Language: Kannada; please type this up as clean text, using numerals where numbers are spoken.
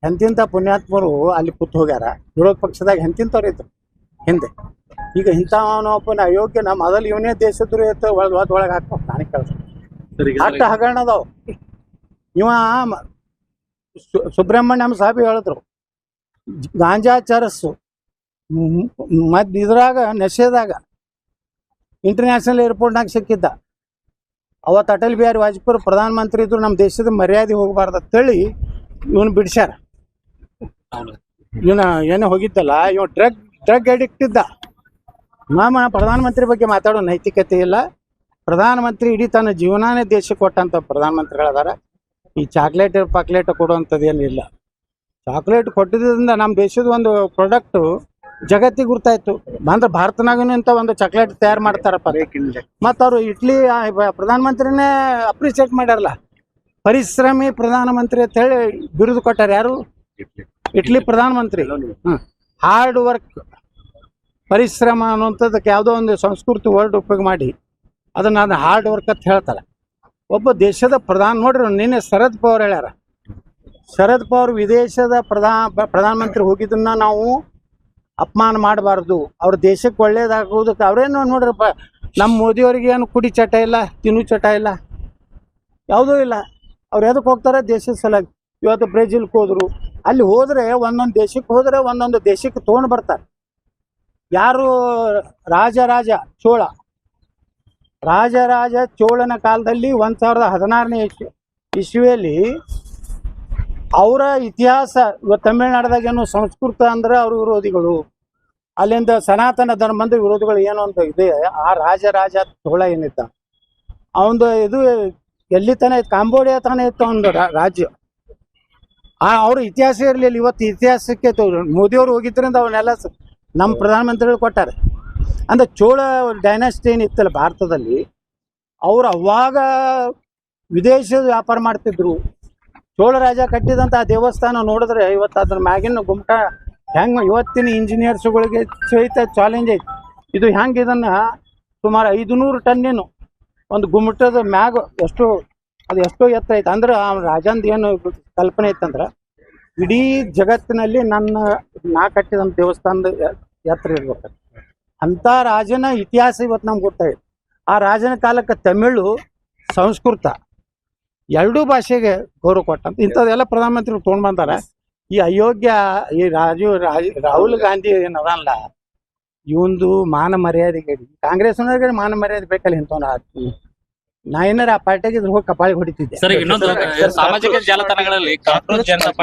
ಎಂತಿಂಥ ಪುಣ್ಯಾತ್ಮರು ಅಲ್ಲಿ ಕೂತ್ ಹೋಗ್ಯಾರ. ವಿರೋಧ ಪಕ್ಷದಾಗ ಎಂತಿಂಥವ್ರು ಇದ್ರು ಹಿಂದೆ. ಈಗ ಇಂಥವನೊಬ್ಬನ ಅಯೋಗ್ಯನ ಮೊದಲು ಇವನೇ ದೇಶದ್ರೋಹಿ ಅಂತ ಒಳಗೆ ಹಾಕ್ಬೇಕು. ನನಗೆ ಕೆಲಸ ಅಷ್ಟು ಹಗರಣದವು. ಇವ ಸುಬ್ರಹ್ಮಣ್ಯಂ ಸಾಹೇಬ್ ಹೇಳಿದ್ರು, ಗಾಂಜಾ ಚರಸ್ಸು ಇದ್ರಾಗ ನಶೆದಾಗ ಇಂಟರ್ನ್ಯಾಷನಲ್ ಏರ್ಪೋರ್ಟ್ನಾಗ ಸಿಕ್ಕಿದ್ದ. ಅವತ್ತು ಅಟಲ್ ಬಿಹಾರಿ ವಾಜಪೇಯಿ ಪ್ರಧಾನಮಂತ್ರಿ ಇದ್ರು, ನಮ್ಮ ದೇಶದ ಮರ್ಯಾದೆ ಹೋಗಬಾರ್ದು ಅಂತೇಳಿ ಇವನು ಬಿಡಿಸ್ಯಾರ. ಇವನ ಏನೋ ಹೋಗಿದ್ದಲ್ಲ, ಇವ ಡ್ರಗ್ ಅಡಿಕ್ಟ್ ಇದ್ದ. ಪ್ರಧಾನಮಂತ್ರಿ ಬಗ್ಗೆ ಮಾತಾಡೋ ನೈತಿಕತೆ ಇಲ್ಲ. ಪ್ರಧಾನಮಂತ್ರಿ ಇಡೀ ತನ್ನ ಜೀವನಾನೇ ದೇಶಕ್ಕೆ ಕೊಟ್ಟಂಥ ಪ್ರಧಾನಮಂತ್ರಿಗಳದಾರ. ಈ ಪಾಕ್ಲೇಟ್ ಕೊಡುವಂಥದ್ದು ಏನಿಲ್ಲ. ಚಾಕ್ಲೇಟ್ ಕೊಟ್ಟಿದ್ದರಿಂದ ನಮ್ಮ ದೇಶದ ಒಂದು ಪ್ರಾಡಕ್ಟು ಜಗತ್ತಿಗೆ ಗುರ್ತಾಯ್ತು. ಅಂದ್ರೆ ಭಾರತನಾಗೂ ಇಂಥ ಒಂದು ಚಾಕ್ಲೇಟ್ ತಯಾರು ಮಾಡ್ತಾರಪ್ಪ. ಮತ್ತು ಅವರು ಇಟ್ಲಿ ಪ್ರಧಾನಮಂತ್ರಿನೇ ಅಪ್ರಿಸಿಯೇಟ್ ಮಾಡ್ಯಾರಲ್ಲ, ಪರಿಶ್ರಮಿ ಪ್ರಧಾನಮಂತ್ರಿ ಅಂತ ಹೇಳಿ ಬಿರುದು ಕೊಟ್ಟಾರ. ಯಾರು? ಇಟ್ಲಿ ಪ್ರಧಾನಮಂತ್ರಿ. ಹಾರ್ಡ್ ವರ್ಕ್, ಪರಿಶ್ರಮ ಅನ್ನುವಂಥದ್ದಕ್ಕೆ ಯಾವುದೋ ಒಂದು ಸಂಸ್ಕೃತಿ ವರ್ಡ್ ಉಪಯೋಗ ಮಾಡಿ ಅದನ್ನು ಹಾರ್ಡ್ ವರ್ಕ್ ಅಂತ ಹೇಳ್ತಾರೆ. ಒಬ್ಬ ದೇಶದ ನೋಡ್ರಿ, ನಿನ್ನೆ ಶರದ್ ಪವಾರ್ ಹೇಳ್ಯಾರ. ಶರದ್ ಪವಾರ್ ವಿದೇಶದ ಪ್ರಧಾನಮಂತ್ರಿ ಹೋಗಿದ್ದನ್ನ ನಾವು ಅಪಮಾನ ಮಾಡಬಾರ್ದು. ಅವ್ರ ದೇಶಕ್ಕೆ ಒಳ್ಳೇದಾಗೋದಕ್ಕೆ ಅವ್ರೇನು ನೋಡ್ರಪ್ಪ, ನಮ್ಮ ಮೋದಿಯವ್ರಿಗೆ ಏನು ಕುಡಿ ಚಟ ಇಲ್ಲ, ತಿನ್ನು ಚಟ ಇಲ್ಲ, ಯಾವುದೂ ಇಲ್ಲ. ಅವ್ರು ಎದಕ್ಕೆ ಹೋಗ್ತಾರೆ? ದೇಶದ ಸಲುವಾಗಿ. ಇವತ್ತು ಬ್ರೆಜಿಲ್ಗೆ ಹೋದ್ರು, ಅಲ್ಲಿ ಹೋದರೆ ಒಂದೊಂದು ದೇಶಕ್ಕೆ ಹೋದರೆ ಒಂದೊಂದು ದೇಶಕ್ಕೆ ತೊಗೊಂಡು ಬರ್ತಾರೆ. ಯಾರು? ರಾಜ ಚೋಳನ ಕಾಲದಲ್ಲಿ 1016ನೇ ಇಸ್ವಿಯಲ್ಲಿ ಅವರ ಇತಿಹಾಸ. ಇವತ್ತು ತಮಿಳ್ನಾಡದಾಗೇನು ಸಂಸ್ಕೃತ ಅಂದ್ರೆ ಅವ್ರ ವಿರೋಧಿಗಳು, ಅಲ್ಲಿಂದ ಸನಾತನ ಧರ್ಮದ ವಿರೋಧಿಗಳು ಏನೋ ಅಂತ ಇದೆ. ಆ ರಾಜ ಚೋಳ ಏನಿದ್ದ ಅವಂದು ಇದು ಎಲ್ಲಿ ತಾನೇ ಇತ್ತು? ಕಾಂಬೋಡಿಯಾ ತಾನೇ ಇತ್ತು ಒಂದು ರಾಜ್ಯ. ಅವ್ರ ಇತಿಹಾಸ ಇರಲಿಲ್ಲ. ಇವತ್ತು ಇತಿಹಾಸಕ್ಕೆ ಮೋದಿಯವರು ಹೋಗಿದ್ದರಿಂದ ಅವನ್ನೆಲ್ಲ ನಮ್ಮ ಪ್ರಧಾನಮಂತ್ರಿಗಳು ಕೊಟ್ಟಾರೆ. ಅಂದ್ರೆ ಚೋಳ ಡೈನಾಸ್ಟಿ ಏನಿತ್ತಲ್ಲ ಭಾರತದಲ್ಲಿ, ಅವರು ಅವಾಗ ವಿದೇಶದ ವ್ಯಾಪಾರ ಮಾಡ್ತಿದ್ರು. ಚೋಳ ರಾಜ ಕಟ್ಟಿದಂಥ ಆ ದೇವಸ್ಥಾನ ನೋಡಿದ್ರೆ ಇವತ್ತು ಅದ್ರ ಮ್ಯಾಗಿನ ಗುಮ್ಟ ಹೆಂಗೆ ಇವತ್ತಿನ ಇಂಜಿನಿಯರ್ಸ್ಗಳಿಗೆ ಸಹಿತ ಚಾಲೆಂಜ್ ಐತಿ. ಇದು ಹೆಂಗೆ ಇದನ್ನು ಸುಮಾರು 500 ಟನ್ನೇನು ಒಂದು ಗುಮ್ಮಟದ ಮ್ಯಾಗ ಎಷ್ಟೋ ಎತ್ತರ ಐತೆ. ಅಂದ್ರೆ ಆ ರಾಜಂದು ಏನು ಕಲ್ಪನೆ ಇತ್ತಂದ್ರೆ, ಇಡೀ ಜಗತ್ತಿನಲ್ಲಿ ನಾ ಕಟ್ಟಿದಂಥ ದೇವಸ್ಥಾನದ ಎತ್ತರ ಇರ್ಬೇಕು. ಅಂಥ ರಾಜನ ಇತಿಹಾಸ ಇವತ್ತು ನಮ್ಗೆ ಗೊತ್ತಾಗಿದೆ. ಆ ರಾಜನ ಕಾಲಕ್ಕೆ ತಮಿಳು, ಸಂಸ್ಕೃತ ಎರಡೂ ಭಾಷೆಗೆ ಗೌರವ ಕೊಟ್ಟಂತ ಇಂಥದ್ದೆಲ್ಲ ಪ್ರಧಾನಮಂತ್ರಿಗಳು ತೊಗೊಂಡು ಬಂದಾರ. ಈ ಅಯೋಗ್ಯ ಈ ರಾಹುಲ್ ಗಾಂಧಿ ಏನದಲ್ಲ, ಇವಂದು ಮಾನ ಮರ್ಯಾದೆಗೆ ಕಾಂಗ್ರೆಸ್ನವ್ರಿಗೆ ಮಾನ ಮರ್ಯಾದೆ ಬೇಕಲ್ಲ. ಇಂಥವ್ನ ನಾ ಏನಾರ ಆ ಪಾರ್ಟಿಗೆ ಹೋಗಿ ಕಪಾಳಿಗೆ ಹೊಡಿತಿದ್ದೆ. ಸಾಮಾಜಿಕ ಜಾಲತಾಣಗಳಲ್ಲಿ